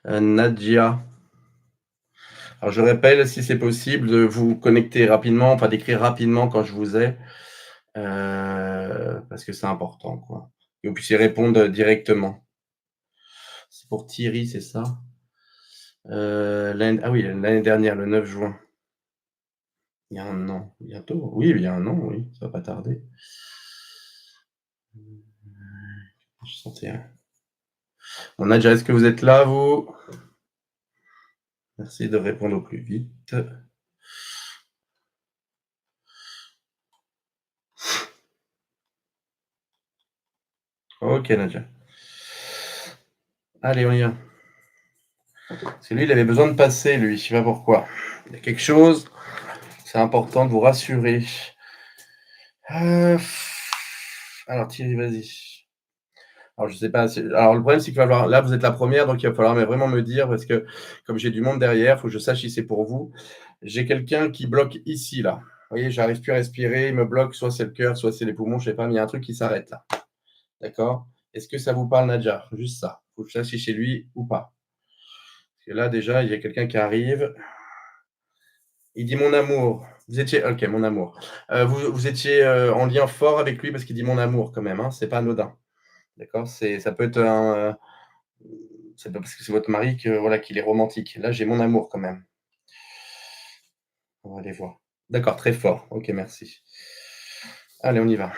Nadia. Alors je rappelle, si c'est possible, de vous connecter rapidement, enfin d'écrire rapidement quand je vous ai, parce que c'est important, quoi. Que vous puissiez répondre directement. C'est pour Thierry, c'est ça? L'année dernière, le 9 juin. Il y a 1 an, bientôt. Oui, il y a 1 an, oui, ça va pas tarder. 61. Bon, Nadia, est-ce que vous êtes là, vous? Merci de répondre au plus vite. OK, Nadia. Allez, on y va. Parce que lui, il avait besoin de passer, lui, je sais pas pourquoi. Il y a quelque chose, c'est important de vous rassurer. Heu, alors Thierry, vas-y. Alors je sais pas si alors le problème, c'est qu'il va falloir là, vous êtes la première, donc il va falloir mais vraiment me dire parce que comme j'ai du monde derrière, il faut que je sache si c'est pour vous. J'ai quelqu'un qui bloque ici, là. Vous voyez, j'arrive plus à respirer, il me bloque, soit c'est le cœur, soit c'est les poumons, je sais pas, mais il y a un truc qui s'arrête là. D'accord? Est-ce que ça vous parle, Nadja? Juste ça. Faut que je sache si c'est chez lui ou pas. Parce que là, déjà, il y a quelqu'un qui arrive. Il dit: «Mon amour». Vous étiez OK, mon amour. Vous étiez, en lien fort avec lui parce qu'il dit: «Mon amour» quand même, hein, c'est pas anodin. D'accord? Ça peut être c'est pas parce que c'est votre mari que, voilà, qu'il est romantique. Là, j'ai mon amour quand même. On va aller voir. D'accord, très fort. OK, merci. Allez, on y va.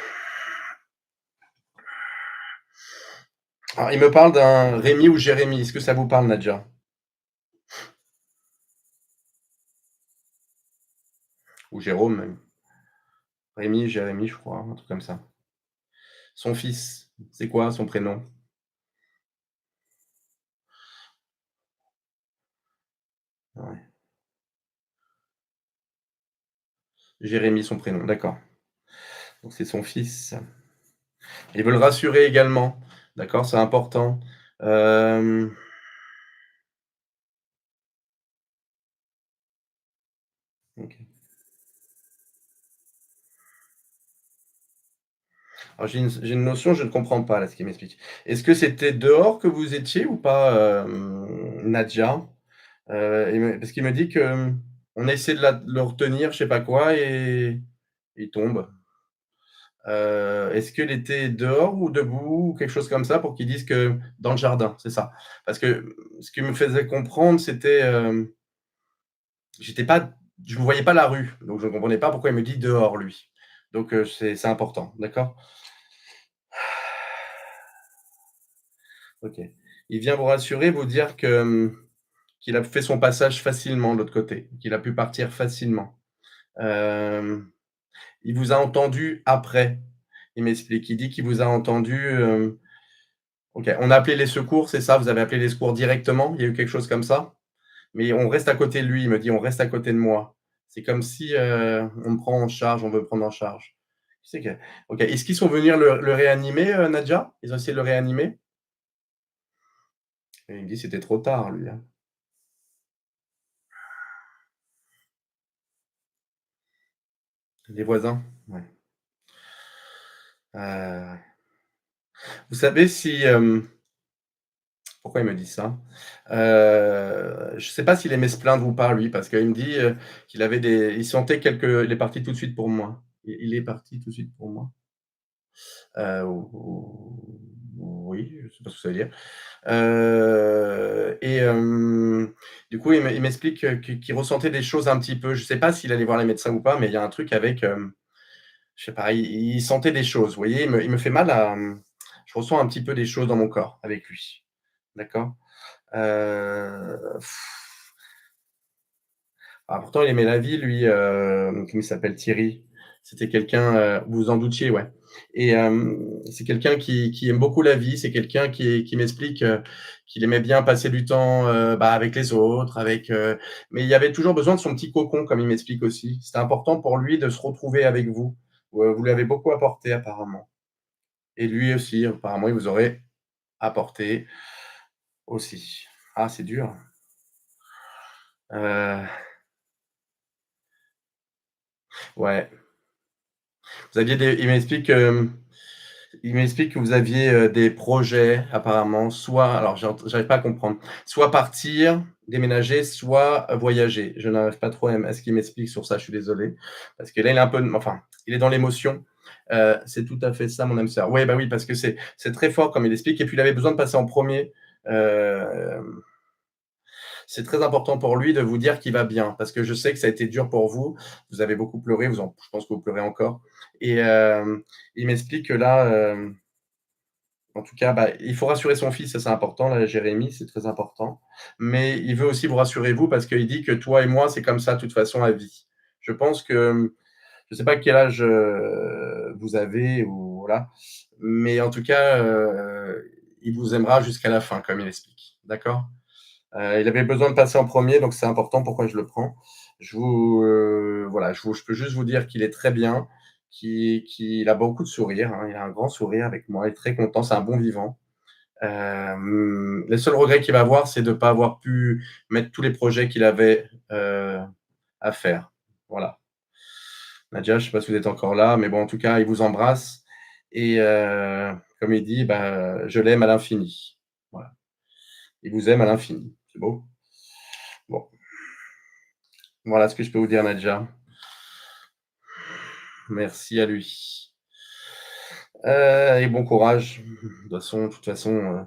Alors, il me parle d'un Rémi ou Jérémy. Est-ce que ça vous parle, Nadja? Ou Jérôme même? Rémi, Jérémy, je crois, un truc comme ça. Son fils, c'est quoi son prénom? Ouais, Jérémy, son prénom, d'accord. Donc c'est son fils. Il veut le rassurer également, d'accord? C'est important. Hem, OK. Alors j'ai une notion, je ne comprends pas là, ce qu'il m'explique. Est-ce que c'était dehors que vous étiez ou pas, Nadja? Parce qu'il me dit que, on a essayé de le retenir, je sais pas quoi et il tombe. Est-ce qu'il était dehors ou debout ou quelque chose comme ça pour qu'ils disent que dans le jardin? C'est ça. Parce que ce qu'il me faisait comprendre, c'était, j'étais pas je ne voyais pas la rue, donc je ne comprenais pas pourquoi il me dit dehors lui. Donc c'est important, d'accord? OK. Il vient vous rassurer, vous dire que, qu'il a fait son passage facilement de l'autre côté, qu'il a pu partir facilement. Hem, il vous a entendu après, il m'explique. Il dit qu'il vous a entendu, OK. On a appelé les secours, c'est ça? Vous avez appelé les secours directement? Il y a eu quelque chose comme ça? Mais on reste à côté de lui, il me dit: «On reste à côté de moi». C'est comme si, on me prend en charge, on veut me prendre en charge. Tu sais que OK. Est-ce qu'ils sont venus le réanimer, Nadja? Ils ont essayé de le réanimer? Et il me dit: «C'était trop tard lui, hein». Les voisins? Ouais. Heu, vous savez si, pourquoi il me dit ça? Je sais pas s'il aimait se plaindre ou pas lui, parce qu'il me dit, qu'il avait des il sentait il est parti tout de suite pour moi. Il est parti tout de suite pour moi. Oui, je sais pas ce que ça veut dire. Du coup, il m'explique, qu'il ressentait des choses un petit peu. Je sais pas s'il allait voir les médecins ou pas, mais il y a un truc avec, je sais pas, il sentait des choses, vous voyez? Il me fait mal à, je ressens un petit peu des choses dans mon corps avec lui. D'accord? Heu, pourtant il aimait la vie lui, comment il s'appelle? Thierry. C'était quelqu'un, vous vous en doutiez, ouais et c'est quelqu'un qui aime beaucoup la vie. C'est quelqu'un qui m'explique, qu'il aimait bien passer du temps, avec les autres, mais il y avait toujours besoin de son petit cocon, comme il m'explique aussi. C'était important pour lui de se retrouver avec vous. Vous lui avez beaucoup apporté apparemment et lui aussi, apparemment, il vous aurait apporté aussi. Ah, c'est dur. Heu, ouais. Vous aviez des il m'explique, Il m'explique que vous aviez, des projets apparemment, soit alors j'arrive pas à comprendre, soit partir, déménager, soit, voyager. Je n'arrive pas trop à ce qu'il m'explique sur ça, je suis désolé. Parce que là, il est un peu enfin, il est dans l'émotion. C'est tout à fait ça, mon âme sœur. Ouais, bah, oui, parce que c'est très fort comme il explique et puis il avait besoin de passer en premier. er C'est très important pour lui de vous dire qu'il va bien, parce que je sais que ça a été dur pour vous. Vous avez beaucoup pleuré, je pense que vous pleurez encore et il m'explique que là, en tout cas, bah, il faut rassurer son fils, ça c'est important, là, Jérémie, c'est très important. Mais il veut aussi vous rassurer vous parce qu'il dit que toi et moi, c'est comme ça de toute façon à vie. Je pense que, je ne sais pas quel âge vous avez ou voilà, mais en tout cas, il vous aimera jusqu'à la fin, comme il explique. D'accord. Il avait besoin de passer en premier, donc c'est important pourquoi je le prends. Voilà, je peux juste vous dire qu'il est très bien, qu'il a beaucoup de sourire, hein, il a un grand sourire avec moi, il est très content, c'est un bon vivant. Les seuls regrets qu'il va avoir, c'est de ne pas avoir pu mettre tous les projets qu'il avait à faire. Voilà. Nadia, je ne sais pas si vous êtes encore là, mais bon, en tout cas, il vous embrasse et comme il dit, bah, je l'aime à l'infini. Voilà. Il vous aime à l'infini. C'est beau. Bon, voilà ce que je peux vous dire, Nadja. Merci à lui. Et bon courage. De toute façon,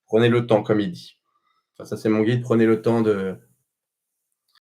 prenez le temps, comme il dit. Enfin, ça, c'est mon guide. Prenez le temps